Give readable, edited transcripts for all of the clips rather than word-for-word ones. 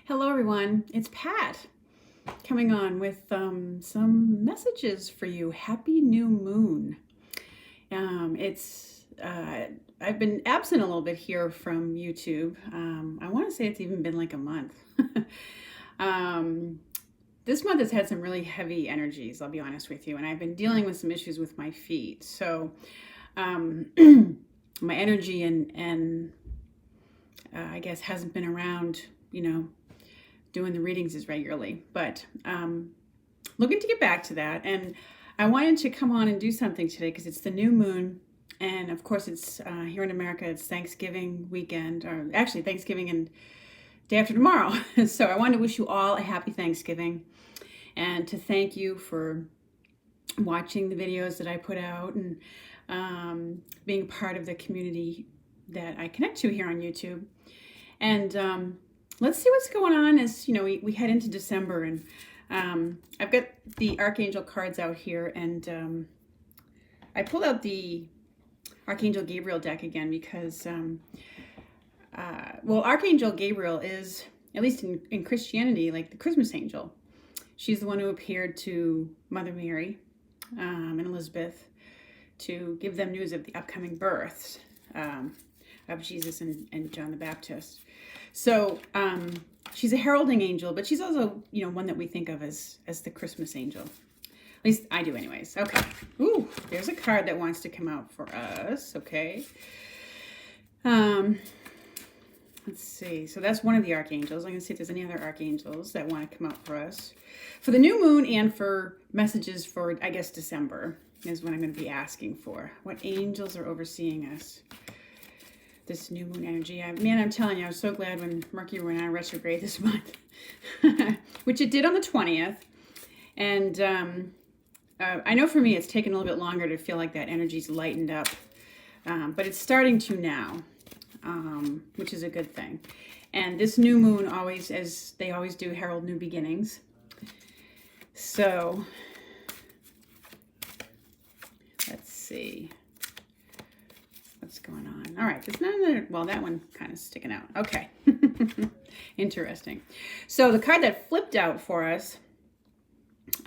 Hello, everyone. It's Pat coming on with some messages for you. Happy New Moon. I've been absent a little bit here from YouTube. I want to say it's even been like a month. um, this month has had some really heavy energies, I'll be honest with you, and I've been dealing with some issues with my feet. So um, my energy and I guess hasn't been around, doing the readings as regularly, but looking to get back to that. And I wanted to come on and do something today because it's the new moon. And of course, it's here in America, it's Thanksgiving weekend, or actually Thanksgiving and day after tomorrow. So I wanted to wish you all a happy Thanksgiving and to thank you for watching the videos that I put out and being part of the community that I connect to here on YouTube. And let's see what's going on as we head into December. And I've got the Archangel cards out here, and I pulled out the Archangel Gabriel deck again because Archangel Gabriel is, at least in Christianity, like the Christmas angel. She's the one who appeared to Mother Mary and Elizabeth to give them news of the upcoming births of Jesus and John the Baptist. So she's a heralding angel, but she's also, one that we think of as the Christmas angel. At least I do anyways. Okay. Ooh, there's a card that wants to come out for us. Okay. Let's see. So that's one of the archangels. I'm going to see if there's any other archangels that want to come out for us. For the new moon and for messages for, I guess, December is what I'm going to be asking for. What angels are overseeing us? This new moon energy. I'm telling you, I was so glad when Mercury went on retrograde this month, which it did on the 20th. And I know for me, it's taken a little bit longer to feel like that energy's lightened up, but it's starting to now, which is a good thing. And this new moon always, as they always do, herald new beginnings. So let's see. What's going on? All right, there's none there. Well, that one kind of sticking out. Okay. Interesting. So the card that flipped out for us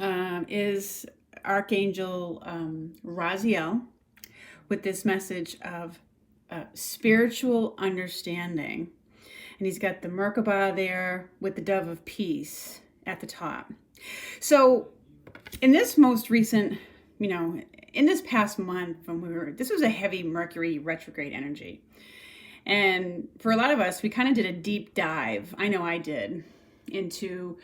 is Archangel Raziel with this message of spiritual understanding. And he's got the Merkabah there with the dove of peace at the top. So in this most recent, in this past month this was a heavy Mercury retrograde energy. And for a lot of us, we kind of did a deep dive, I know I did, into,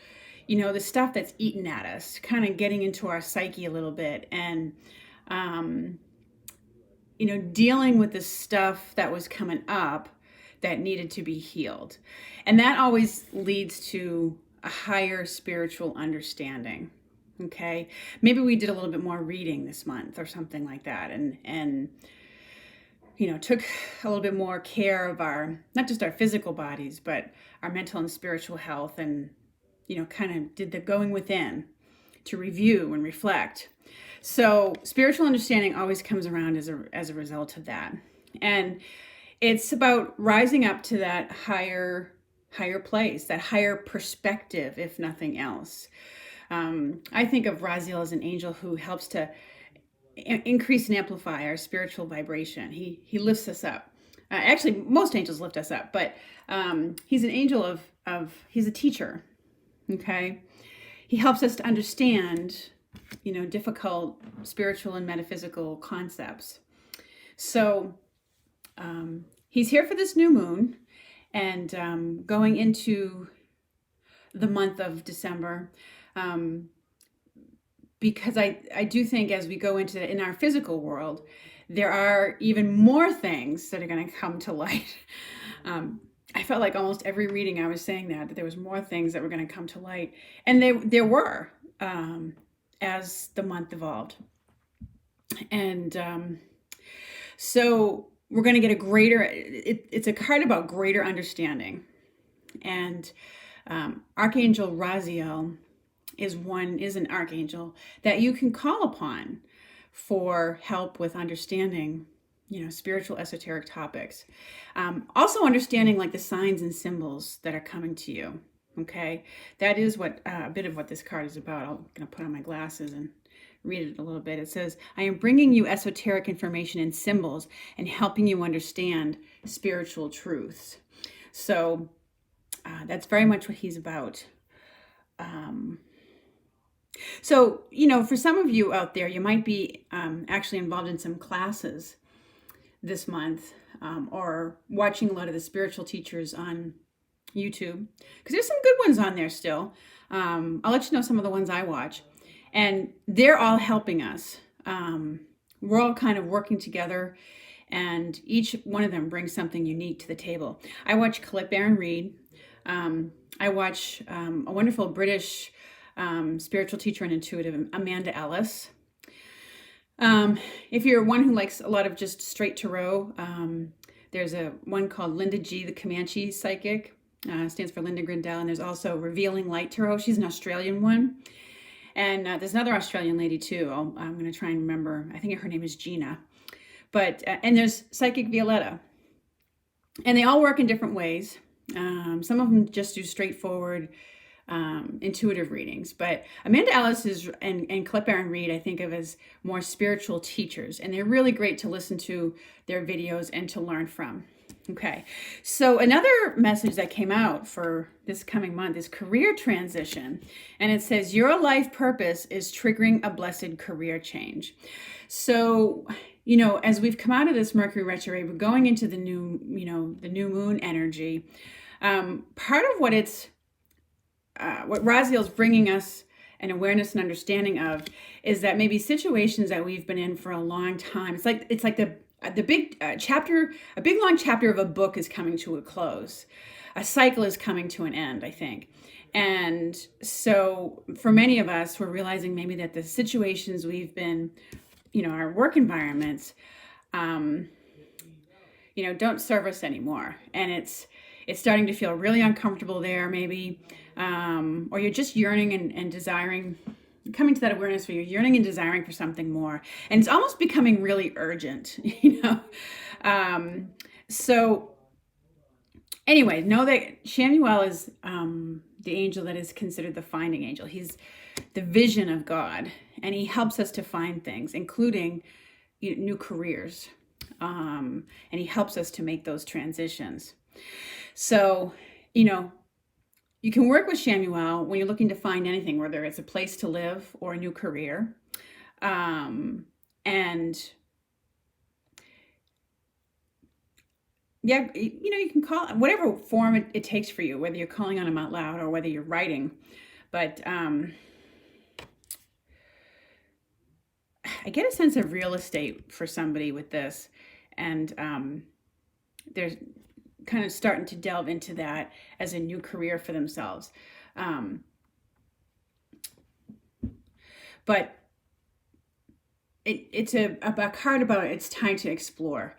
the stuff that's eating at us, kind of getting into our psyche a little bit and, dealing with the stuff that was coming up that needed to be healed. And that always leads to a higher spiritual understanding. Okay, maybe we did a little bit more reading this month or something like that, and took a little bit more care of not just our physical bodies, but our mental and spiritual health, and kind of did the going within to review and reflect. So spiritual understanding always comes around as a result of that, and it's about rising up to that higher place, that higher perspective, if nothing else. I think of Raziel as an angel who helps to increase and amplify our spiritual vibration. He lifts us up. Actually, most angels lift us up, but he's an angel he's a teacher, okay? He helps us to understand, difficult spiritual and metaphysical concepts. So he's here for this new moon and going into the month of December. Because I do think as we go in our physical world, there are even more things that are going to come to light. I felt like almost every reading I was saying that there was more things that were going to come to light. And there were as the month evolved. And so we're going to get a greater, it's a card about greater understanding. And Archangel Raziel is an archangel that you can call upon for help with understanding, spiritual esoteric topics. Also understanding like the signs and symbols that are coming to you. Okay, that is what a bit of what this card is about. I'm going to put on my glasses and read it a little bit. It says, I am bringing you esoteric information and symbols and helping you understand spiritual truths. So that's very much what he's about. So, for some of you out there, you might be actually involved in some classes this month, or watching a lot of the spiritual teachers on YouTube, because there's some good ones on there still. I'll let you know some of the ones I watch, and they're all helping us. We're all kind of working together, and each one of them brings something unique to the table. I watch Colette Baron Reed. I watch a wonderful British spiritual teacher and intuitive, Amanda Ellis. If you're one who likes a lot of just straight tarot, there's a one called Linda G, the Comanche Psychic. Stands for Linda Grindell. And there's also Revealing Light Tarot. She's an Australian one. And there's another Australian lady too. I'm going to try and remember. I think her name is Gina. But and there's Psychic Violetta. And they all work in different ways. Some of them just do straightforward intuitive readings. But Amanda Ellis and Colette Baron Reed I think of as more spiritual teachers. And they're really great to listen to their videos and to learn from. Okay, so another message that came out for this coming month is career transition. And it says, your life purpose is triggering a blessed career change. So, as we've come out of this Mercury retrograde, we're going into the new moon energy. Part of what what Raziel is bringing us an awareness and understanding of is that maybe situations that we've been in for a long time, it's like the big chapter, a big long chapter of a book is coming to a close. A cycle is coming to an end, I think. And so for many of us, we're realizing maybe that the situations we've been, our work environments, don't serve us anymore. And it's starting to feel really uncomfortable there maybe, or you're just yearning and desiring, coming to that awareness where you're yearning and desiring for something more, and it's almost becoming really urgent, So anyway, know that Shamuel is the angel that is considered the finding angel. He's the vision of God, and he helps us to find things, including new careers, and he helps us to make those transitions. So, you can work with Shamuel when you're looking to find anything, whether it's a place to live or a new career. And yeah, you can call it whatever form it takes for you, whether you're calling on him out loud or whether you're writing. But I get a sense of real estate for somebody with this. And there's kind of starting to delve into that as a new career for themselves. But it's a card about it's time to explore.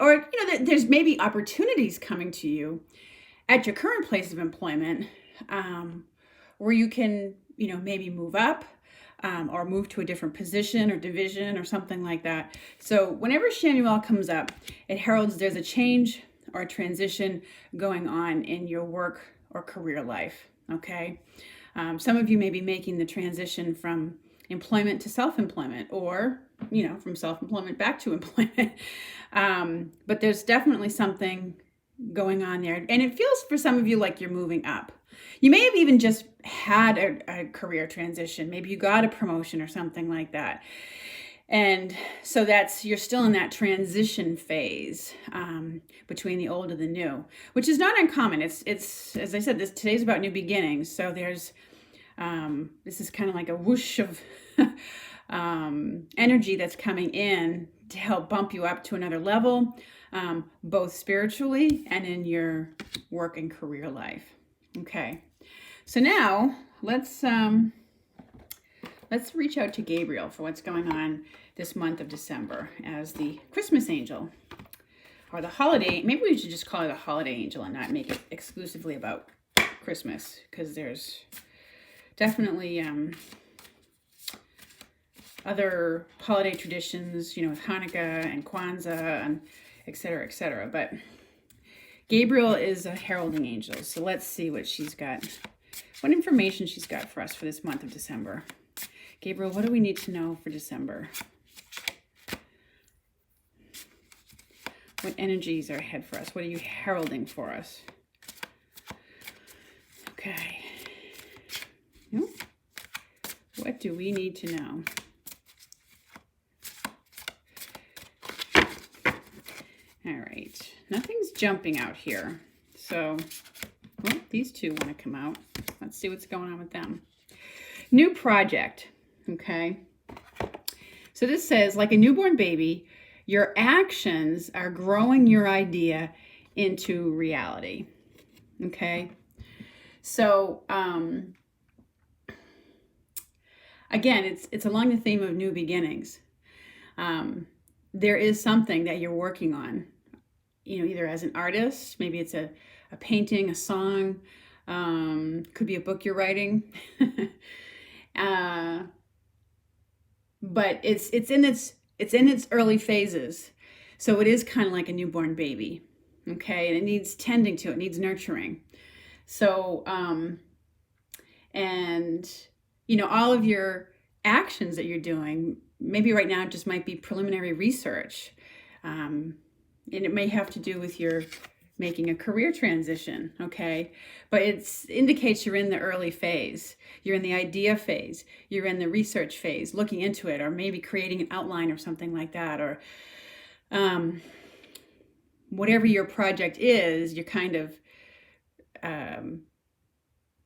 Or there's maybe opportunities coming to you at your current place of employment, where you can, maybe move up, or move to a different position or division or something like that. So whenever Shamuel comes up, it heralds there's a change or a transition going on in your work or career life, okay? Some of you may be making the transition from employment to self-employment, or, from self-employment back to employment. But there's definitely something going on there. And it feels for some of you like you're moving up. You may have even just had a career transition. Maybe you got a promotion or something like that. And so you're still in that transition phase between the old and the new, which is not uncommon. It's as I said, today's about new beginnings. So there's this is kind of like a whoosh of energy that's coming in to help bump you up to another level, both spiritually and in your work and career life. Okay, so now let's reach out to Gabriel for what's going on this month of December as the Christmas angel, or the holiday. Maybe we should just call it a holiday angel and not make it exclusively about Christmas, because there's definitely other holiday traditions, with Hanukkah and Kwanzaa and et cetera, et cetera. But Gabriel is a heralding angel, so let's see what she's got. What information she's got for us for this month of December. Gabriel, what do we need to know for December? What energies are ahead for us? What are you heralding for us? Okay. What do we need to know? All right. Nothing's jumping out here. So, well, these two want to come out. Let's see what's going on with them. New project. Okay. So this says, like a newborn baby, your actions are growing your idea into reality. Okay. So, again, it's along the theme of new beginnings. There is something that you're working on, either as an artist, maybe it's a painting, a song, could be a book you're writing. But it's in its early phases. So it is kind of like a newborn baby. Okay. And it needs tending to, it needs nurturing. So, all of your actions that you're doing, maybe right now it just might be preliminary research. And it may have to do with your making a career transition, okay? But it indicates you're in the early phase. You're in the idea phase. You're in the research phase, looking into it, or maybe creating an outline or something like that, or whatever your project is, you're kind of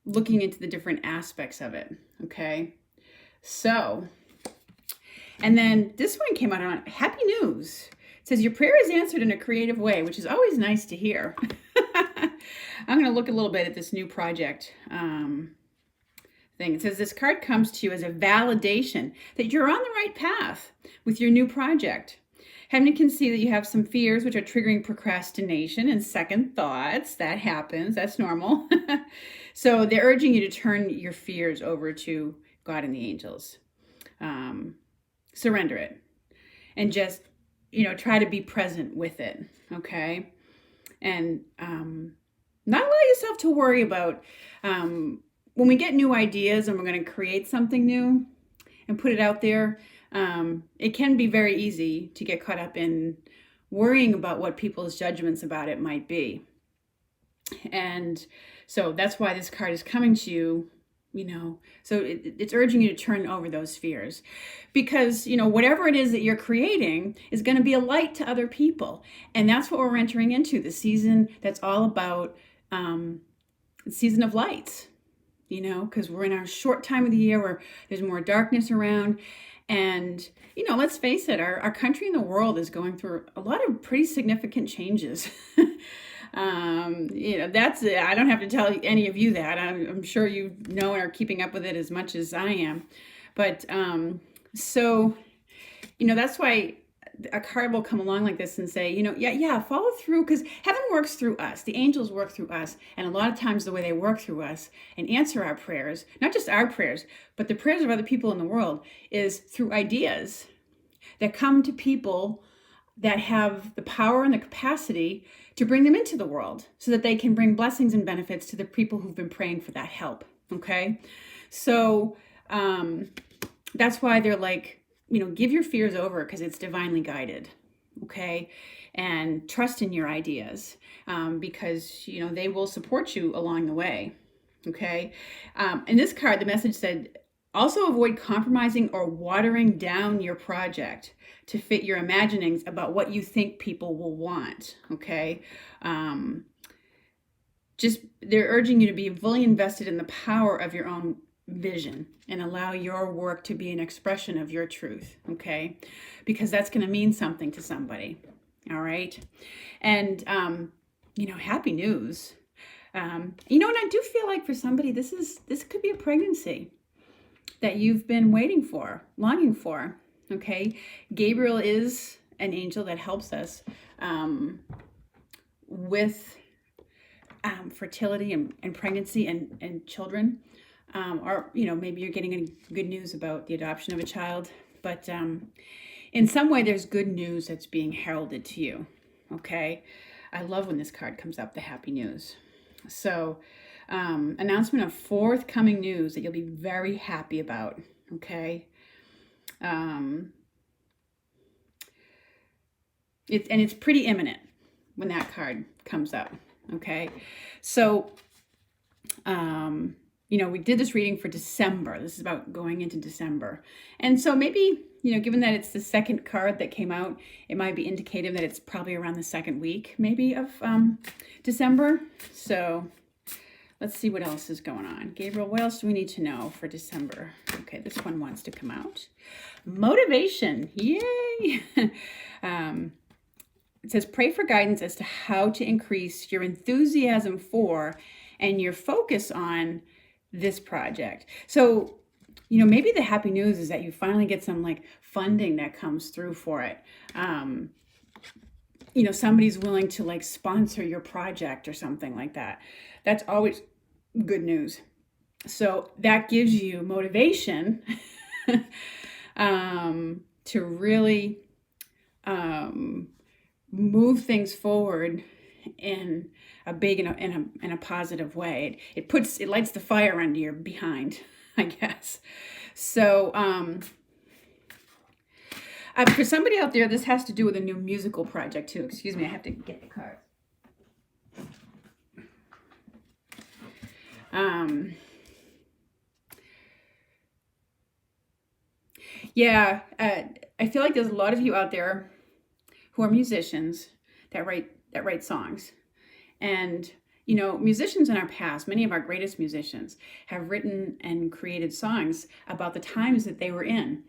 looking into the different aspects of it, okay? So, and then this one came out on happy news. It says your prayer is answered in a creative way, which is always nice to hear. I'm going to look a little bit at this new project thing. It says this card comes to you as a validation that you're on the right path with your new project. Heaven can see that you have some fears which are triggering procrastination and second thoughts. That happens. That's normal. So they're urging you to turn your fears over to God and the angels. Surrender it. And just, try to be present with it. Okay? And not allow yourself to worry about when we get new ideas and we're going to create something new and put it out there. It can be very easy to get caught up in worrying about what people's judgments about it might be. And so that's why this card is coming to you, so it's urging you to turn over those fears, because, whatever it is that you're creating is going to be a light to other people. And that's what we're entering into, the season that's all about the season of lights, because we're in our short time of the year where there's more darkness around. And, let's face it, our country and the world is going through a lot of pretty significant changes. That's it. I don't have to tell any of you that. I'm sure you know and are keeping up with it as much as I am. But that's why a card will come along like this and say, follow through, because heaven works through us. The angels work through us. And a lot of times the way they work through us and answer our prayers, not just our prayers, but the prayers of other people in the world, is through ideas that come to people that have the power and the capacity to bring them into the world so that they can bring blessings and benefits to the people who've been praying for that help. Okay. So that's why they're like, give your fears over, because it's divinely guided. Okay. And trust in your ideas, because, they will support you along the way. Okay. In this card, the message said, also avoid compromising or watering down your project to fit your imaginings about what you think people will want. Okay. They're urging you to be fully invested in the power of your own vision and allow your work to be an expression of your truth. Okay. Because that's going to mean something to somebody. All right. And, happy news. And I do feel like for somebody, this could be a pregnancy that you've been waiting for, longing for. Okay. Gabriel is an angel that helps us with fertility and pregnancy and children. Or maybe you're getting any good news about the adoption of a child. But in some way, there's good news that's being heralded to you. Okay. I love when this card comes up, the happy news. So, announcement of forthcoming news that you'll be very happy about, okay? It's pretty imminent when that card comes up, okay? So, we did this reading for December. This is about going into December. And so maybe, given that it's the second card that came out, it might be indicative that it's probably around the second week, maybe, of December. So let's see what else is going on. Gabriel, what else do we need to know for December? Okay, this one wants to come out. Motivation. Yay! It says, pray for guidance as to how to increase your enthusiasm for and your focus on this project. So, maybe the happy news is that you finally get some funding that comes through for it. Somebody's willing to sponsor your project or something like that. That's always good news. So that gives you motivation to really move things forward in a big in a positive way. It lights the fire under your behind, I guess. So for somebody out there, this has to do with a new musical project too. Excuse me, I have to get the cards. I feel like there's a lot of you out there who are musicians that write songs. And, musicians in our past, many of our greatest musicians have written and created songs about the times that they were in.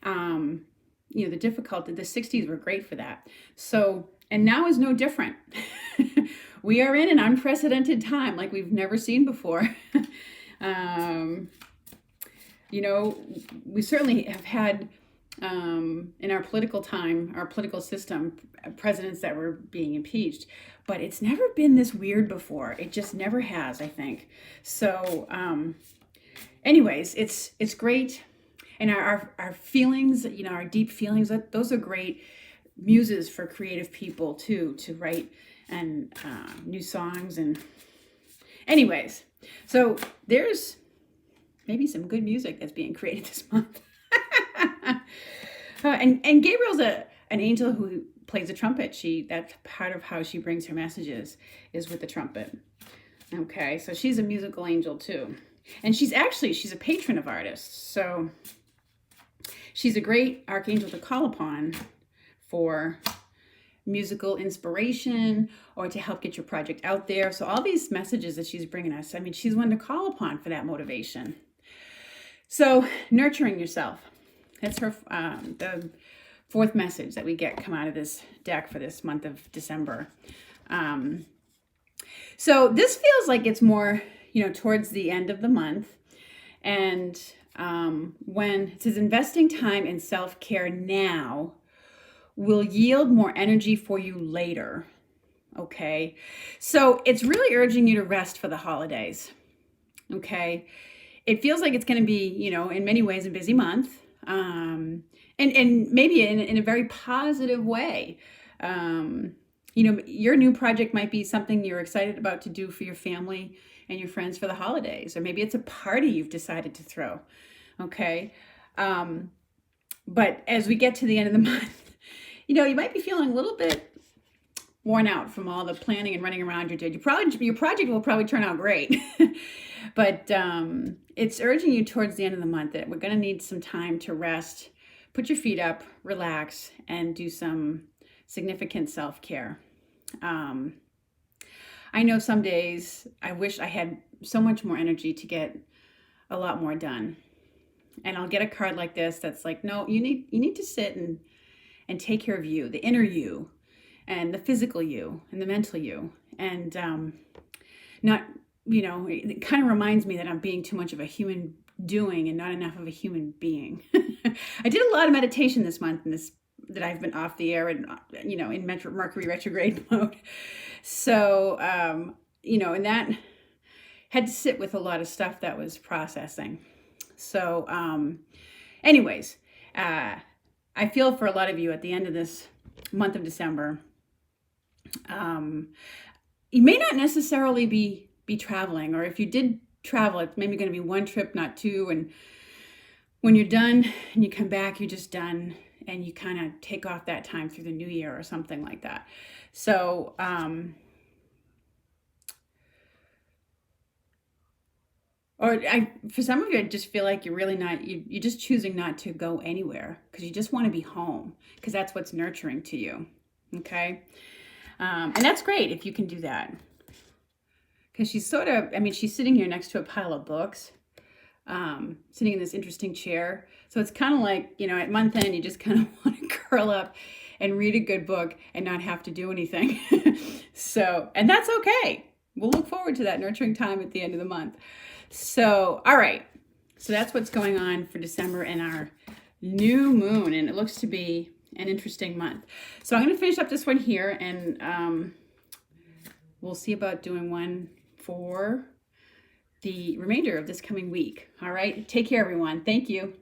The difficulty, the 60s were great for that. So, and now is no different. We are in an unprecedented time like we've never seen before. We certainly have had in our political time, our political system, presidents that were being impeached, but it's never been this weird before. It just never has, I think. So, anyways, it's great. And our feelings, our deep feelings, those are great muses for creative people too, to write and new songs. And anyways, so there's maybe some good music that's being created this month. And Gabriel's an angel who plays a trumpet. That's part of how she brings her messages, is with the trumpet. Okay, so she's a musical angel too. And she's a patron of artists. So she's a great archangel to call upon for musical inspiration or to help get your project out there. So all these messages that she's bringing us, she's one to call upon for that motivation. So nurturing yourself. That's her the fourth message that we come out of this deck for this month of December. So this feels like it's more, towards the end of the month. And when it says investing time in self-care now will yield more energy for you later. Okay. So it's really urging you to rest for the holidays. Okay. It feels like it's going to be, in many ways a busy month. And maybe in a very positive way. Your new project might be something you're excited about to do for your family and your friends for the holidays, or maybe it's a party you've decided to throw. Okay. But as we get to the end of the month, you might be feeling a little bit worn out from all the planning and running around you did. Your project will probably turn out great, but it's urging you towards the end of the month that we're going to need some time to rest, put your feet up, relax, and do some significant self-care. I know some days I wish I had so much more energy to get a lot more done. And I'll get a card like this that's like, no, you need to sit and take care of you, the inner you, and the physical you, and the mental you. And it kind of reminds me that I'm being too much of a human doing and not enough of a human being. I did a lot of meditation this month that I've been off the air and, in Mercury retrograde mode. So, and that had to sit with a lot of stuff that was processing. So, anyways, I feel for a lot of you at the end of this month of December, You may not necessarily be traveling, or if you did travel, it's maybe going to be one trip, not two. And when you're done and you come back, you're just done, and you kind of take off that time through the new year or something like that. So, for some of you, I just feel like you're really not, you're just choosing not to go anywhere because you just want to be home because that's what's nurturing to you. Okay. And that's great if you can do that. Because she's sort of, I mean, she's sitting here next to a pile of books, sitting in this interesting chair. So it's kind of like, you know, at month end, you just kind of want to curl up and read a good book and not have to do anything. So, and that's okay. We'll look forward to that nurturing time at the end of the month. So, all right. So that's what's going on for December and our new moon. And it looks to be an interesting month. So I'm going to finish up this one here, and we'll see about doing one for the remainder of this coming week. All right. Take care, everyone. Thank you.